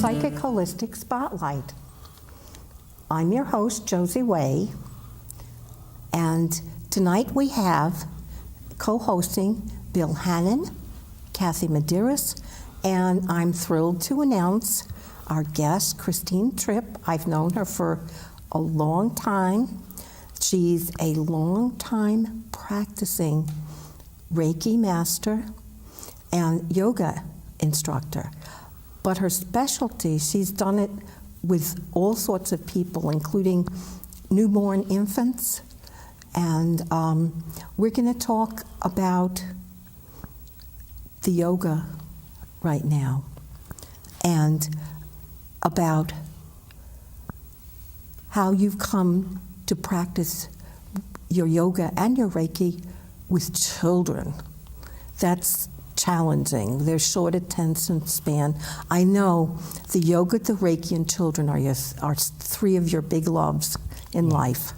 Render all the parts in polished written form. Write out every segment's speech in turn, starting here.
Psychic Holistic Spotlight. I'm your host, Josie Way, and tonight we have co-hosting Bill Hannon, Kathy Medeiros, and I'm thrilled to announce our guest, Christine Tripp. I've known her for a long time. She's a long-time practicing Reiki master and yoga instructor. But her specialty, she's done it with all sorts of people, including newborn infants. And we're going to talk about the yoga right now and about how you've come to practice your yoga and your Reiki with children. That's challenging. They're short attention span. I know the yoga, the Reiki, and children are three of your big loves in life.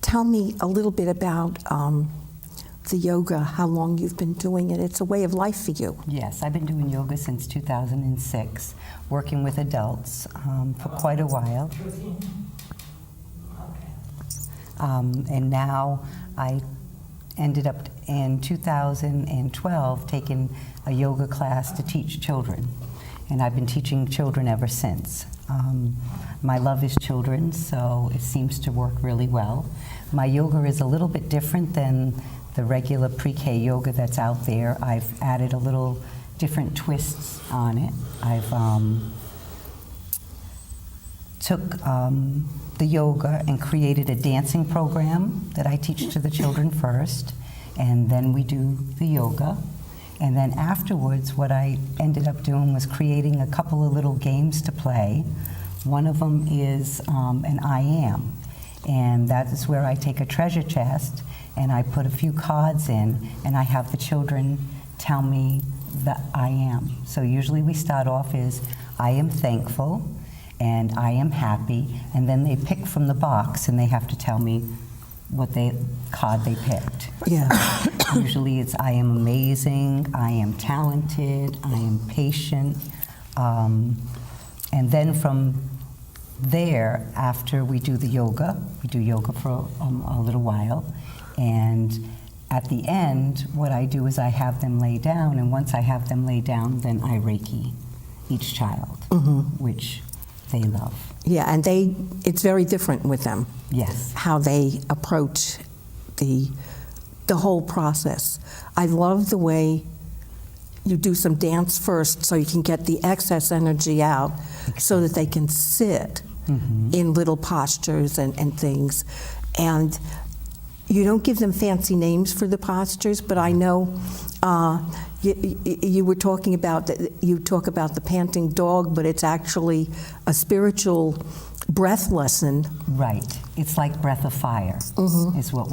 Tell me a little bit about the yoga, how long you've been doing it. It's a way of life for you. Yes, I've been doing yoga since 2006, working with adults for quite a while. And now I ended up in 2012 taking a yoga class to teach children. And I've been teaching children ever since. My love is children, so it seems to work really well. My yoga is a little bit different than the regular pre-K yoga that's out there. I've added a little different twists on it. I've took the yoga and created a dancing program that I teach to the children first, and then we do the yoga. And then afterwards, what I ended up doing was creating a couple of little games to play. One of them is an I am, and that is where I take a treasure chest and I put a few cards in, and I have the children tell me that I am. So usually we start off as I am thankful and I am happy, and then they pick from the box and they have to tell me what card they picked. Yeah. Usually it's I am amazing, I am talented, I am patient, and then from there, after we do the yoga, we do yoga for a little while, and at the end, what I do is I have them lay down, and once I have them lay down, then I Reiki each child, which they love. Yeah, and it's very different with them. Yes. How they approach the whole process. I love the way you do some dance first so you can get the excess energy out so that they can sit in little postures and things. And you don't give them fancy names for the postures, but I know you were talking about you talk about the panting dog, but it's actually a spiritual breath lesson. Right. It's like breath of fire is what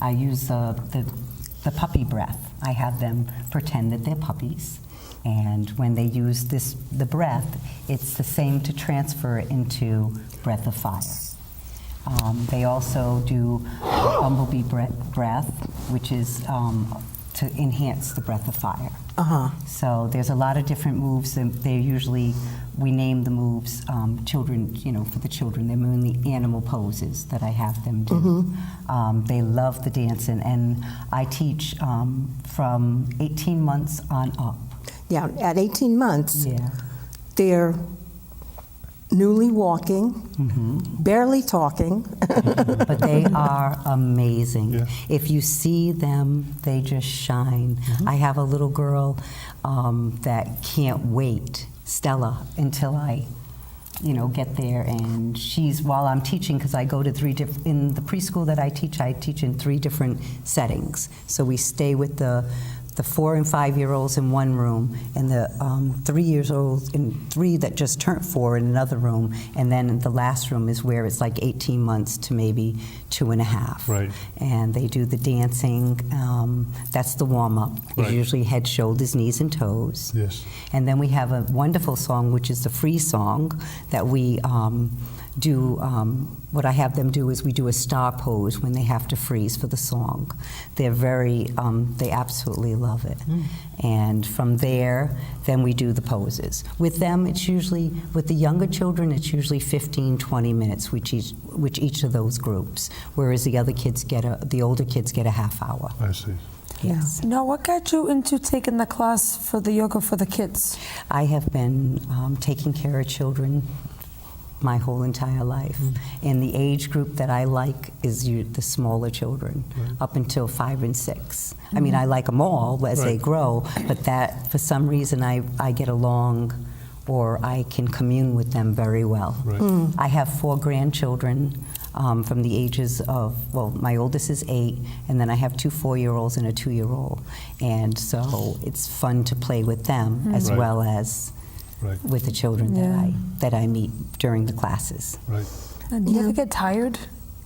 I use the puppy breath. I have them pretend that they're puppies, and when they use the breath, it's the same to transfer it into breath of fire. They also do bumblebee breath, which is to enhance the breath of fire. So there's a lot of different moves, and we name the moves children, for the children. They're mainly animal poses that I have them do. They love the dancing, and I teach from 18 months on up. Yeah, at 18 months, Yeah. they're newly walking, barely talking. But they are amazing. Yeah. If you see them, they just shine. I have a little girl that can't wait, Stella, until I get there, and while I'm teaching, because I go to in the preschool that I teach in 3 different settings. So we stay with the 4 and 5-year-olds in one room, and the 3-year-olds and 3 that just turned 4 in another room, and then the last room is where it's like 18 months to maybe 2.5. Right. And they do the dancing. That's the warm-up. Right. It's usually head, shoulders, knees, and toes. Yes. And then we have a wonderful song, which is the free song that we do what I have them do is we do a star pose when they have to freeze for the song. They're they absolutely love it. And from there, then we do the poses. With them, it's usually, with the younger children, it's usually 15, 20 minutes, which each of those groups, whereas the older kids get a half hour. I see. Yes. Now, what got you into taking the class for the yoga for the kids? I have been taking care of children my whole entire life. And the age group that I like is the smaller children, up until 5 and 6. I mean, I like them all as they grow, but that, for some reason, I get along, or I can commune with them very well. Right. I have 4 grandchildren from the ages of, well, my oldest is 8, and then I have 2 4-year-olds and a 2-year-old. And so it's fun to play with them as Right. well as with the children that I meet during the classes. Right. And do you ever get tired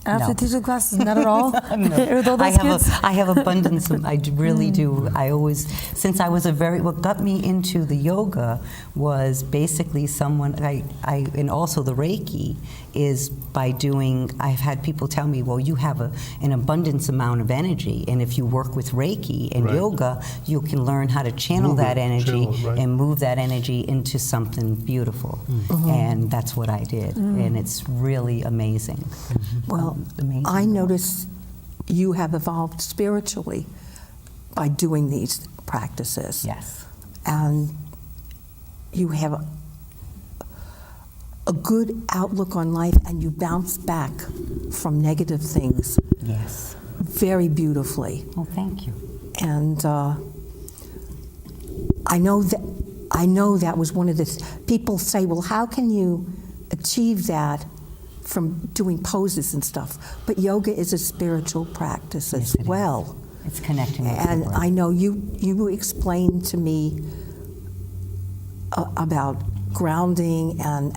after No. teaching classes? Not at all? No. With all those kids? I have abundance. I really do. I always, since I was what got me into the yoga was basically and also the Reiki is by doing, I've had people tell me, well, you have an abundance amount of energy, and if you work with Reiki and yoga, you can learn how to channel that energy and move that energy into something beautiful. And that's what I did, and it's really amazing. Well, Amazing. I notice you have evolved spiritually by doing these practices. Yes. And you have a good outlook on life, and you bounce back from negative things Yes. very beautifully. Well, thank you. And I know that was one of the people say, well, how can you achieve that from doing poses and stuff? But yoga is a spiritual practice as Yes, it well. It's connecting with And the breath. I know you explained to me about grounding and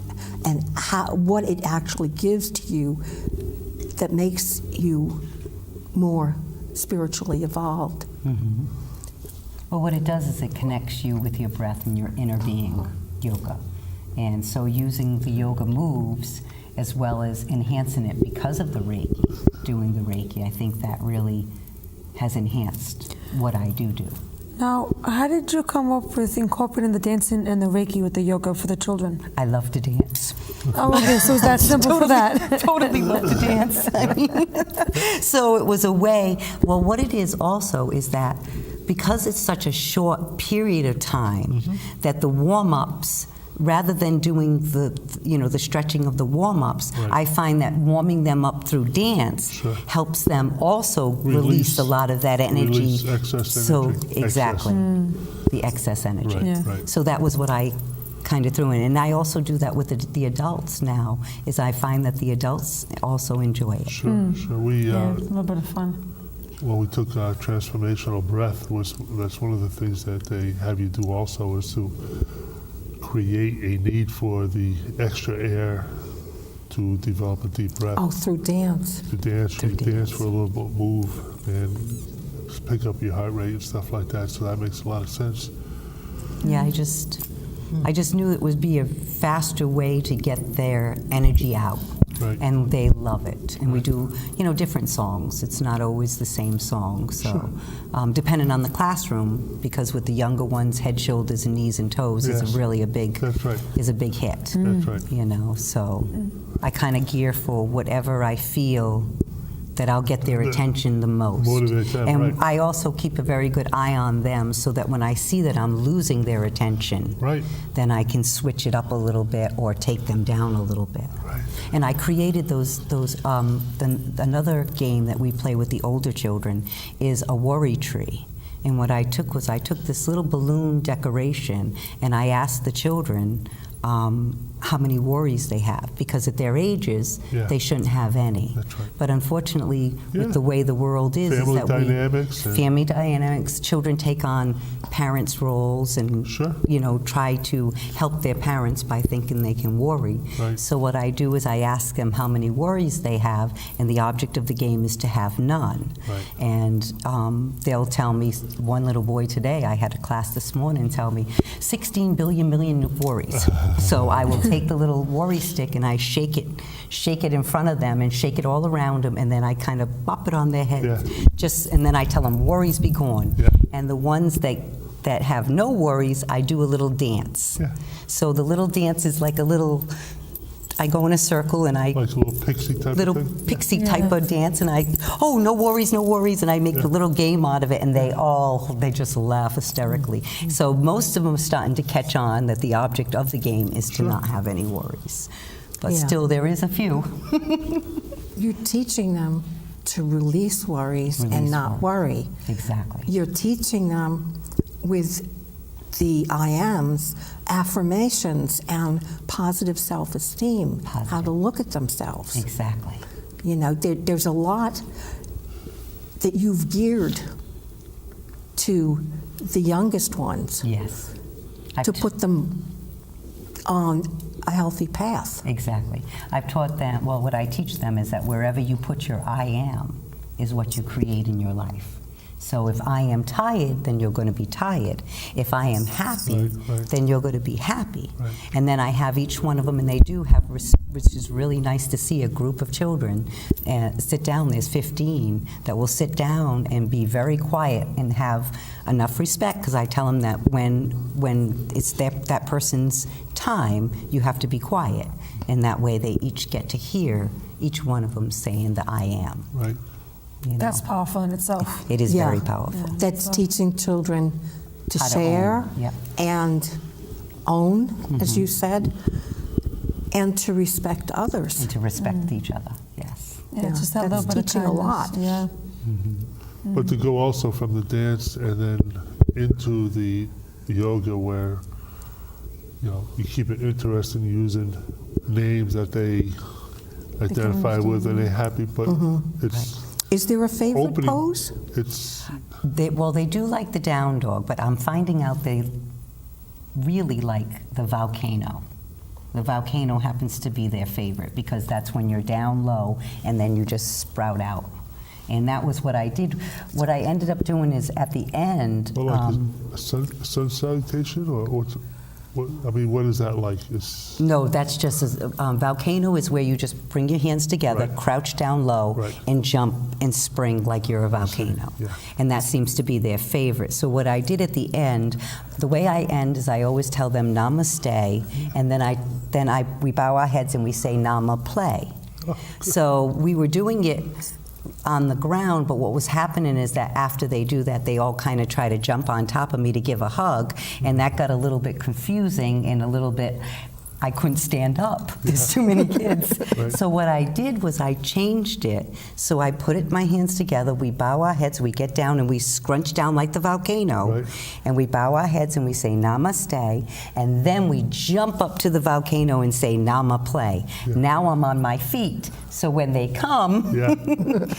what it actually gives to you that makes you more spiritually evolved. Well, what it does is it connects you with your breath and your inner being, yoga. And so using the yoga moves as well as enhancing it because of the Reiki, doing the Reiki, I think that really has enhanced what I do. Now, how did you come up with incorporating the dancing and the Reiki with the yoga for the children? I love to dance. Oh, okay, so it's that simple for that. Totally love to dance. I mean, so it was a way, well, what it is also is that because it's such a short period of time, that the warm-ups, rather than doing the stretching of the warm-ups, I find that warming them up through dance helps them also release a lot of that energy. Release excess So energy. exactly, the excess energy. Right, Yeah. right. So that was what I kind of threw in, and I also do that with the adults now. Is I find that the adults also enjoy it. Sure, sure. We Yeah, a little bit of fun. when we took transformational breath, that's one of the things that they have you do also, is to create a need for the extra air to develop a deep breath. Oh, through dance. To dance, Through you dance for a dance. little bit, move, and just pick up your heart rate and stuff like that. So that makes a lot of sense. Yeah, I just knew it would be a faster way to get their energy out. Right. And they love it. And we do, different songs. It's not always the same song. So, depending on the classroom, because with the younger ones, head, shoulders, and knees and toes Yes. is really a big That's right. hit. That's right. So I kind of gear for whatever I feel that I'll get their attention the most. Motivate them, and right. I also keep a very good eye on them so that when I see that I'm losing their attention, Right. then I can switch it up a little bit or take them down a little bit. Right. And I created another game that we play with the older children is a worry tree. And what I took this little balloon decoration and I asked the children how many worries they have, because at their ages, they shouldn't have any. That's right. But unfortunately, with the way the world is Family that dynamics and- family dynamics, children take on parents' roles and try to help their parents by thinking they can worry. Right. So what I do is I ask them how many worries they have, and the object of the game is to have none. Right. And they'll tell me, one little boy today, I had a class this morning tell me, 16 billion million worries. So I will take the little worry stick and I shake it in front of them and shake it all around them, and then I kind of bop it on their head. Yeah. And then I tell them, worries be gone. Yeah. And the ones that have no worries, I do a little dance. Yeah. So the little dance is like a little, I go in a circle and I Like a little pixie type little of thing? pixie type of dance, and no worries, and I make a little game out of it, and they just laugh hysterically. So most of them are starting to catch on that the object of the game is to not have any worries. But Yeah. still, there is a few. You're teaching them to release worries and Release not worry. Exactly. You're teaching them with the I ams, affirmations, and positive self-esteem, how to look at themselves. Exactly. You know, there's a lot that you've geared to the youngest ones Yes. to put them on a healthy path. Exactly. I've taught them, well, what I teach them is that wherever you put your I am is what you create in your life. So if I am tired, then you're going to be tired. If I am happy, Right. then you're going to be happy. Right. And then I have each one of them, and they do have, which is really nice to see, a group of children sit down. There's 15 that will sit down and be very quiet and have enough respect, because I tell them that when it's that person's time, you have to be quiet. And that way they each get to hear each one of them saying the I am. Right. You know? That's powerful in itself. It is Yeah. very powerful. Yeah. That's teaching children to How to share own, yep. and own, as you said, and to respect others. And to respect each other, yes. Yeah, Yeah, just that that's little bit of teaching a kindness. lot. Yeah. But to go also from the dance and then into the yoga where, you know, you keep it interesting using names that they identify with and they're happy, but it's Is there a favorite opening. pose? It's They do like the down dog, but I'm finding out they really like the volcano. The volcano happens to be their favorite because that's when you're down low and then you just sprout out. And that was what I did. What I ended up doing is at the end, well, like a sun salutation, or what? I mean, what is that like? It's no, that's just volcano is where you just bring your hands together, Right. crouch down low, Right. and jump and spring like you're a volcano. Yeah. And that seems to be their favorite. So what I did at the end, the way I end is I always tell them namaste, and then we bow our heads and we say nama play. So we were doing it on the ground, but what was happening is that after they do that, they all kind of try to jump on top of me to give a hug, and that got a little bit confusing and a little bit, I couldn't stand up. There's too many kids. Right. So what I did was I changed it. So I put my hands together, we bow our heads, we get down and we scrunch down like the volcano, Right. and we bow our heads and we say namaste, and then we jump up to the volcano and say nama play. Yeah. Now I'm on my feet. So when they come, yeah,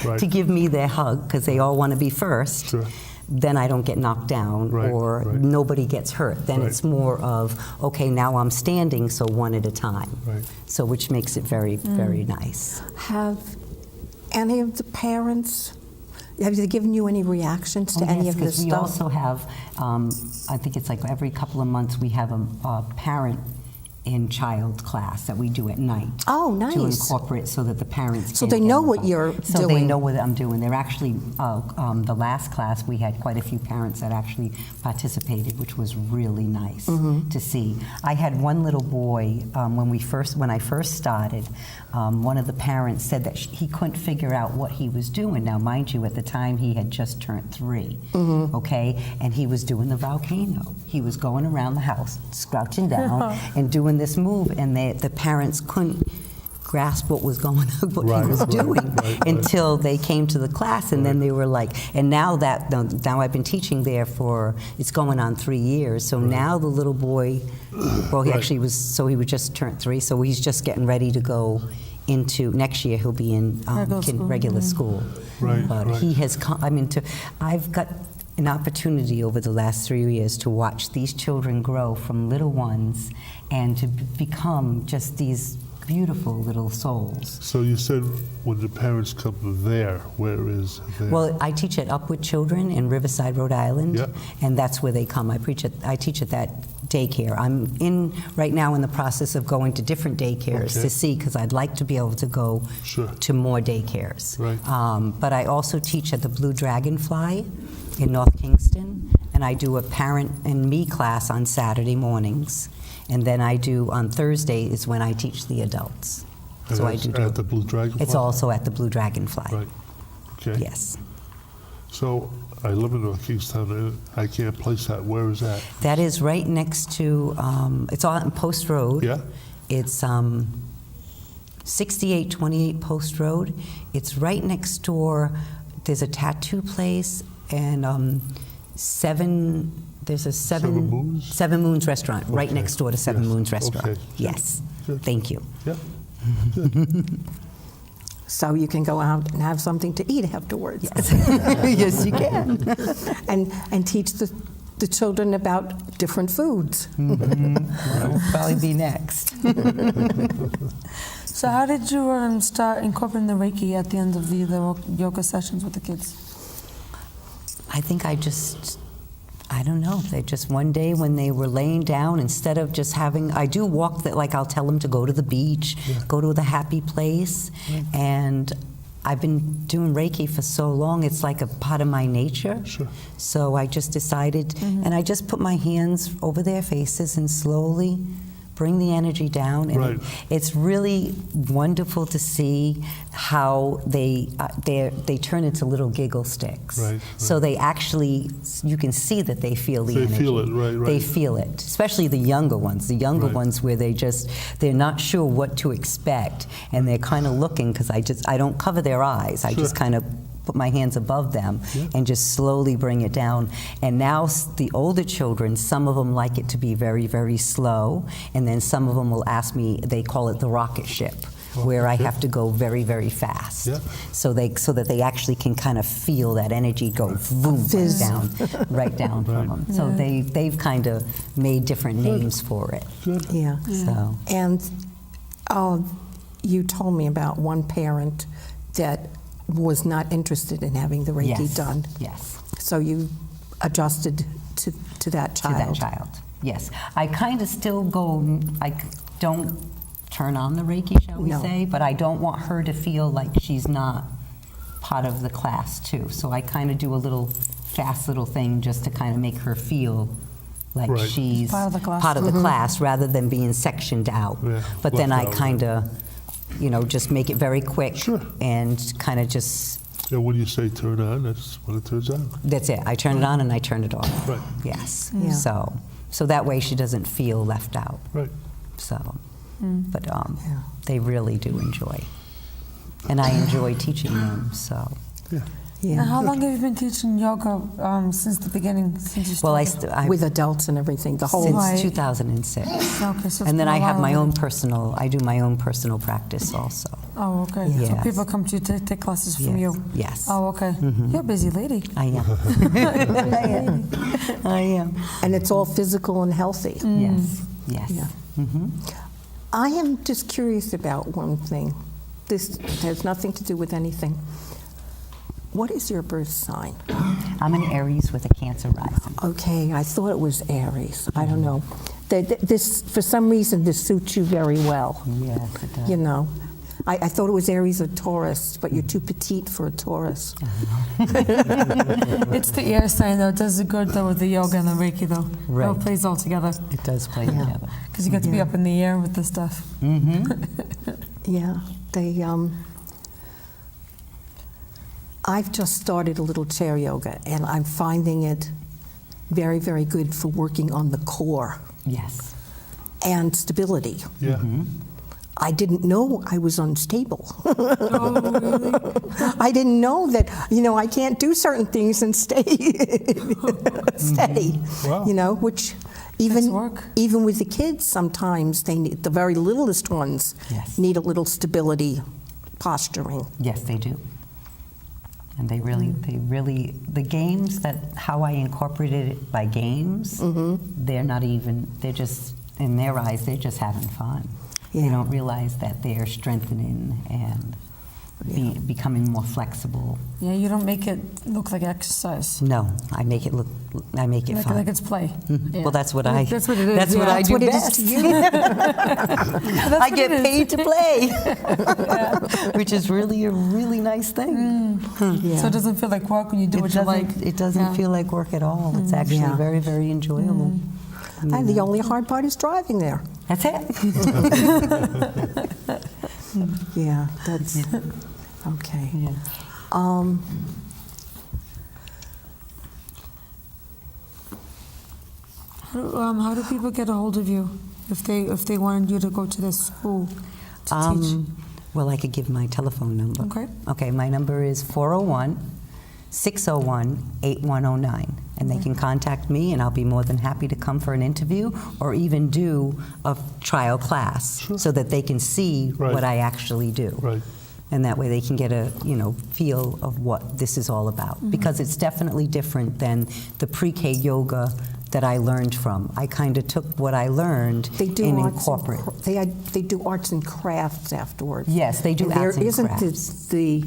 right. to give me their hug, because they all want to be first, Sure. then I don't get knocked down Right, or right. nobody gets hurt. Then Right. it's more of, okay, now I'm standing, so one at a time. Right. So which makes it very, very nice. Have any of the parents, have they given you any reactions to any yes, of this 'cause we stuff? also have, I think it's like every couple of months, we have a parent in child class that we do at night. Oh, To nice. incorporate so that the parents So can they get know what involved. you're So they doing. know what I'm doing. They're actually, the last class, we had quite a few parents that actually participated, which was really nice Mm-hmm. to see. I had one little boy, when I first started, one of the parents said that he couldn't figure out what he was doing. Now, mind you, at the time, he had just turned 3, Mm-hmm. okay? And he was doing the volcano. He was going around the house, crouching down, and doing this move, and the parents couldn't grasp what was going on, what Right, he was right, doing, right. until they came to the class, and then they were like, and now I've been teaching there for, it's going on 3 years, so now the little boy, well, he Right. actually was, so he would just turn 3, so he's just getting ready to go into, next year he'll be in regular school. Right, But right. he has come, I've got an opportunity over the last 3 years to watch these children grow from little ones and to become just these beautiful little souls. So you said when the parents come there, where is there? Well, I teach at Upwood Children in Riverside, Rhode Island, Yeah. and that's where they come. I teach at daycare. I'm right now in the process of going to different daycares Okay. to see, because I'd like to be able to go Sure. to more daycares. Right. But I also teach at the Blue Dragonfly in North Kingston, and I do a parent and me class on Saturday mornings, and then I do on Thursday is when I teach the adults. And So I that's do. at the Blue Dragonfly? It's also at the Blue Dragonfly. Right. Okay. Yes. So I live in North Kingstown, and I can't place that. Where is that? That is right next to, it's on Post Road. Yeah? It's 6828 Post Road. It's right next door. There's a tattoo place and there's a Seven Moons? Seven Moons restaurant right Okay. next door to Seven Yes. Moons restaurant. Okay. Yes. Good. Thank you. Yeah. So you can go out and have something to eat afterwards. Yes, you can. And teach the children about different foods. That will probably be next. So how did you start incorporating the Reiki at the end of the yoga sessions with the kids? I think I don't know. They just one day when they were laying down, instead of just having, I do walk that, like I'll tell them to go to the beach, go to the happy place, and I've been doing Reiki for so long, it's like a part of my nature. Sure. So I just decided, and I just put my hands over their faces and slowly bring the energy down. And Right. it's really wonderful to see how they turn into little giggle sticks. Right, So right. they actually, you can see that they feel the They energy. feel it, right, They right. feel it, especially the younger ones. The younger Right. ones where they're not sure what to expect, and they're kind of looking, because I don't cover their eyes. I just Sure. kind of put my hands above them Yeah. and just slowly bring it down. And now the older children, some of them like it to be very, very slow, and then some of them will ask me, they call it the rocket ship, where I Okay. have to go very, very fast. Yeah. So that they actually can kind of feel that energy go boom Fizz. right down from Right. them. So they've kind of made different names for it. Good. Yeah. So And you told me about one parent that was not interested in having the Reiki yes, done. yes. So you adjusted to that To child. that child. Yes. I kind of still go, I don't turn on the Reiki, shall we No. say, but I don't want her to feel like she's not part of the class too. So I kind of do a little fast little thing just to kind of make her feel like Right. she's Part of the class. part of the class rather than being sectioned out. Yeah, But then I left out, kind of, just make it very quick Sure. and kind of just, And when you say turn on, that's when it turns on. that's it. I turn it on and I turn it off. Right. Yes. Yeah. So that way she doesn't feel left out. Right. So, but they really do enjoy, and I enjoy teaching them. So, Yeah. Yeah. And how long have you been teaching yoga since the beginning? Since you well, started? With adults and everything, the whole. since Right. 2006, Okay, so it's and then been a I have while my own already. personal. I do my own personal practice also. Oh, okay. So Yes. people come to you to take classes from Yes. you. Yes. Oh, okay. You're a busy lady. I am. I am. And it's all physical and healthy. Yes. Yes. Yeah. I am just curious about one thing. This has nothing to do with anything. What is your birth sign? I'm an Aries with a Cancer rising. Okay, I thought it was Aries. I don't know. This, for some reason, this suits you very well. Yes, it does. You know, I thought it was Aries or Taurus, but you're too petite for a Taurus. It's the air sign, though. It does good, though, with the yoga and the Reiki, though. It all Right. plays all together. It does play together. Because you get to be up in the air with this stuff. Yeah, they. I've just started a little chair yoga, and I'm finding it very, very good for working on the core Yes. and stability. Yeah. I didn't know I was unstable. I didn't know that, I can't do certain things and stay steady. Wow. Which Takes work. even with the kids, sometimes they need, the very littlest ones Yes. need a little stability, posturing. Yes, they do. And they really, the games how I incorporated it by games, they're not even, they're just, in their eyes, they're just having fun. They Yeah. don't realize that they're strengthening and becoming more flexible. Yeah, you don't make it look like exercise. No, I make it Like, fun. like it's play. Yeah. Well, that's what I. That's what it is. That's what yeah. I That's do what it is best. to you. I get paid to play, which is really a really nice thing. Yeah. So it doesn't feel like work when you do what you like. It doesn't Yeah. feel like work at all. It's actually Yeah. very, very enjoyable. And the only hard part is driving there. That's it. Yeah, that's okay. Yeah. How do people get a hold of you if they wanted you to go to this school to teach? Well, I could give my telephone number. Okay. Okay, my number is 401-601-8109. And they can contact me, and I'll be more than happy to come for an interview or even do a trial class so that they can see Right. what I actually do. Right. And that way they can get a, feel of what this is all about. Because it's definitely different than the pre-K yoga that I learned from. I kind of took what I learned They do and arts incorporate. they do arts and crafts afterwards. Yes, they do And arts and There isn't crafts. the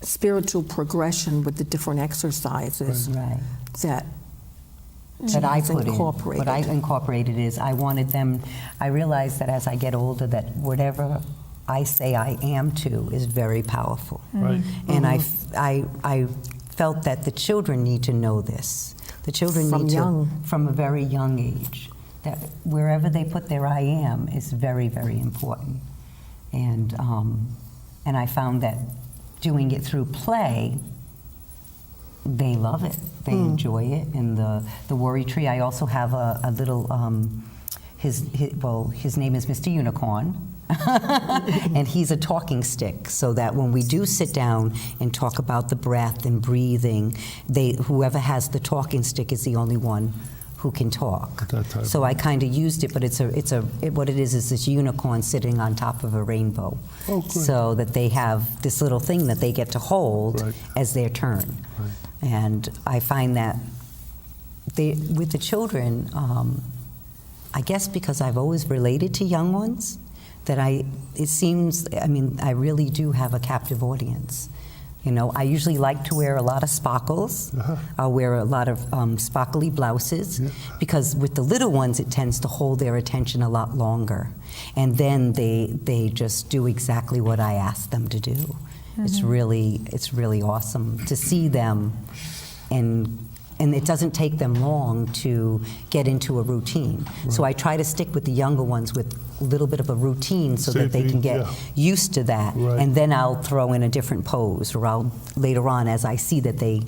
spiritual progression with the different exercises Right. that That I is put in. incorporated. What I incorporated is I wanted them, I realized that as I get older that whatever I say I am to is very powerful. Right. And I felt that the children need to know this. The children From need young. to, from a very young age, that wherever they put their I am is very, very important. And I found that doing it through play, they love it. They enjoy it. And the worry tree, I also have a little, his name is Mr. Unicorn. And he's a talking stick, so that when we do sit down and talk about the breath and breathing, whoever has the talking stick is the only one who can talk. At that time. So I kind of used it, but what it is this unicorn sitting on top of a rainbow. Oh, great. So that they have this little thing that they get to hold Right. as their turn. Right. And I find that with the children, I guess because I've always related to young ones, that I really do have a captive audience. I usually like to wear a lot of sparkles. I'll wear a lot of sparkly blouses because with the little ones, it tends to hold their attention a lot longer. And then they just do exactly what I ask them to do. It's really awesome to see them, and it doesn't take them long to get into a routine. So I try to stick with the younger ones with a little bit of a routine so that they can get used to that. Right. And then I'll throw in a different pose, or later on as I see that they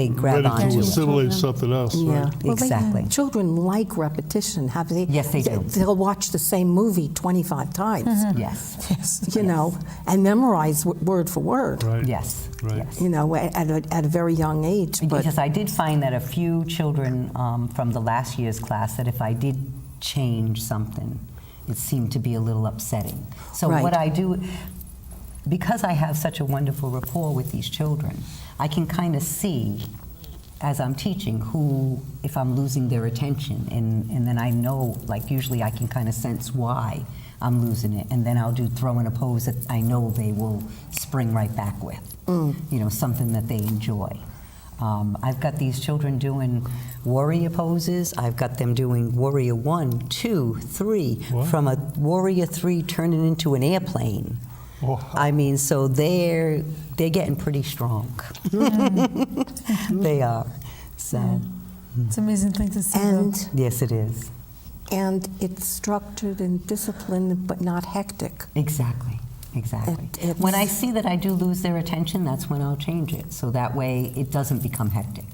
grab Ready onto to it. assimilate something else, Yeah. right? Exactly. Children like repetition. Yes, they do. They'll watch the same movie 25 times, Yes. and memorize word for word, Right. Yes. Right. Yes. at a very young age. But Because I did find that a few children from the last year's class, that if I did change something, it seemed to be a little upsetting. So Right. what I do, because I have such a wonderful rapport with these children, I can kind of see as I'm teaching if I'm losing their attention, and then I know, like usually I can kind of sense why I'm losing it, and then I'll throw in a pose that I know they will spring right back with, something that they enjoy. I've got these children doing warrior poses. I've got them doing warrior 1, 2, 3, What? from a warrior 3 turning into an airplane. Oh, So they're getting pretty strong. They are. So It's an amazing thing to see. and yes, it is. it's structured and disciplined, but not hectic. Exactly. It's- When I see that I do lose their attention, that's when I'll change it. So that way it doesn't become hectic.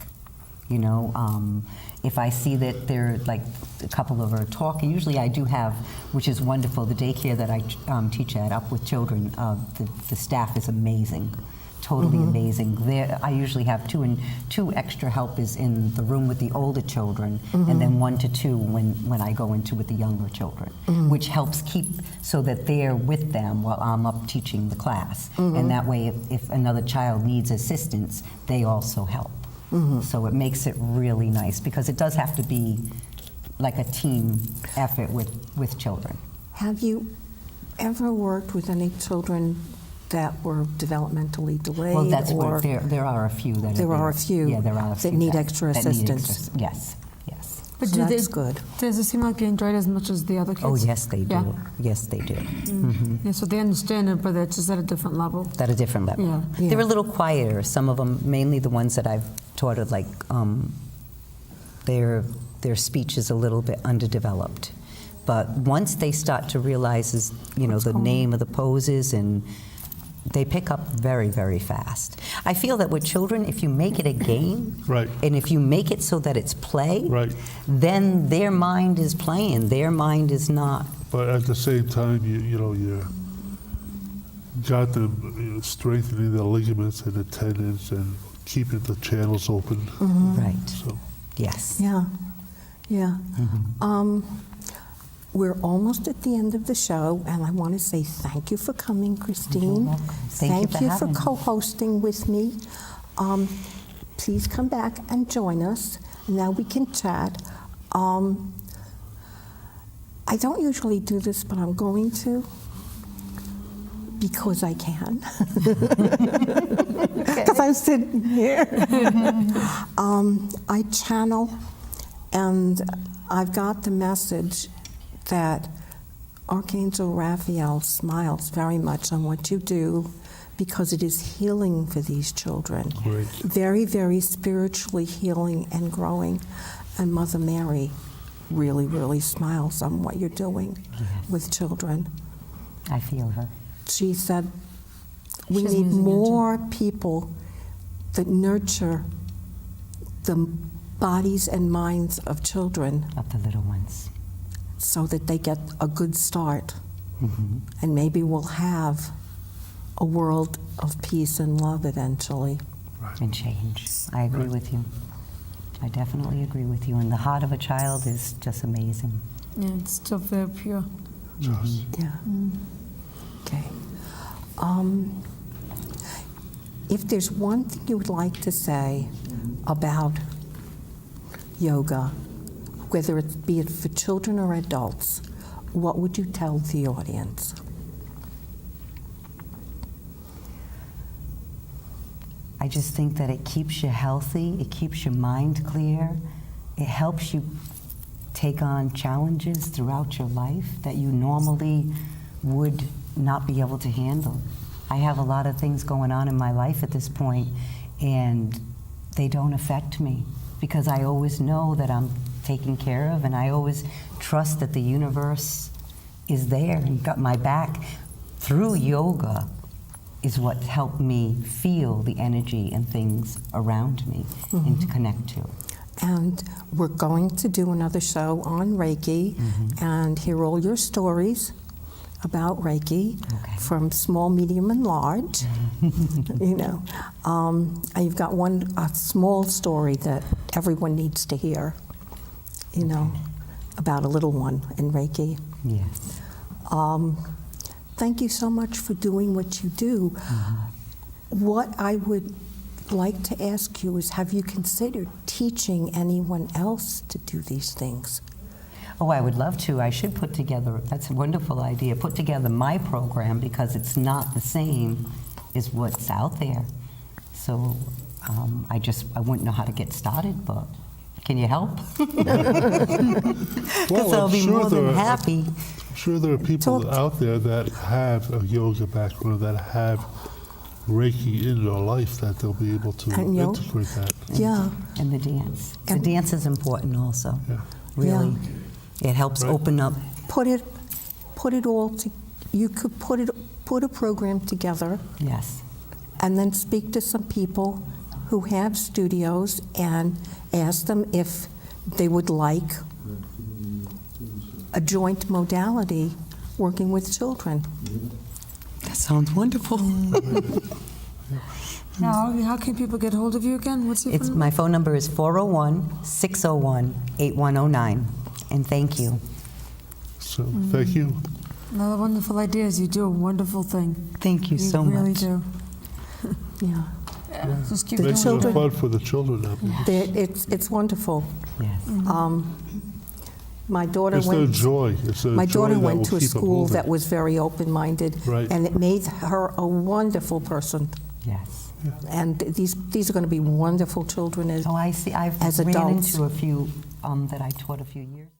If I see that they're like a couple of are talking, usually I do have, which is wonderful, the daycare that I teach at Up With Children, the staff is amazing. Totally amazing. I usually have two extra helpers in the room with the older children, and then 1 to 2 when I go into with the younger children, which helps keep so that they're with them while I'm up teaching the class. And that way, if another child needs assistance, they also help. So it makes it really nice because it does have to be like a team effort with children. Have you ever worked with any children that were developmentally delayed? Well, that's or where there are a few that There are a few Yeah, there are a that few need extra that need assistance. Yes, yes. But So do that's they, good. does it seem like they enjoy it as much as the other kids? Oh, yes, they do. Yeah. Yes, they do. Yeah, so they understand it, but it's just at a different level. At a different level. Yeah. Yeah. They're a little quieter. Some of them, mainly the ones that I've taught, are like their speech is a little bit underdeveloped. But once they start to realize, the name of the poses, and they pick up very, very fast. I feel that with children, if you make it a game, Right. and if you make it so that it's play, Right. then their mind is playing. Their mind is not. But at the same time, you got them strengthening the ligaments and the tendons and keeping the channels open. Right. So Yes. Yeah, yeah. We're almost at the end of the show, and I want to say thank you for coming, Christine. welcome. Thank you for having me. co-hosting with me. Please come back and join us. Now we can chat. I don't usually do this, but I'm going to because I can. Because I'm sitting here. I channel, and I've got the message that Archangel Raphael smiles very much on what you do because it is healing for these children. Great. Very, very spiritually healing and growing. And Mother Mary really, really smiles on what you're doing with children. I feel her. She said, we She's need amazing, more people that nurture the bodies and minds of children Of the little ones. so that they get a good start. Mm-hmm. And maybe we'll have a world of peace and love eventually. And change. I agree with you. I definitely agree with you. And the heart of a child is just amazing. Yeah, it's still very pure. Just Yeah. Okay. If there's one thing you would like to say about yoga, whether it be it for children or adults, what would you tell the audience? I just think that it keeps you healthy, it keeps your mind clear, it helps you take on challenges throughout your life that you normally would not be able to handle. I have a lot of things going on in my life at this point, and they don't affect me because I always know that I'm taken care of, and I always trust that the universe is there and got my back. Through yoga is what helped me feel the energy and things around me and to connect to. And we're going to do another show on Reiki and hear all your stories about Reiki Okay. from small, medium, and large. And you've got a small story that everyone needs to hear, about a little one in Reiki. Yes. Thank you so much for doing what you do. What I would like to ask you is, have you considered teaching anyone else to do these things? Oh, I would love to. I should put together, that's a wonderful idea, put together my program because it's not the same as what's out there. So I wouldn't know how to get started, but can you help? Because I'll be more than happy. I'm sure there are people out there that have a yoga background, that have Reiki in their life, that they'll be able to And yoga. integrate that. Yeah. And the dance. The And- dance is important also. Yeah. Really. It helps Right. open up. Put it all to. You could put a program together Yes. and then speak to some people who have studios and ask them if they would like a joint modality working with children. That sounds wonderful. Now, how can people get hold of you again? What's your phone My phone number is 401-601-8109. And thank you. So thank you. Another wonderful ideas. You do a wonderful thing. Thank you so much. You really do. Yeah, Just keep Makes doing it it. fun for the children out there. it's wonderful. Yes. My daughter It's their went. joy. It's their My joy daughter that went will to a keep 'em school moving. that was very open-minded, Right. and it made her a wonderful person. Yes. And these are going to be wonderful children as, Oh, I see. I've as ran adults. into a few that I taught a few years ago.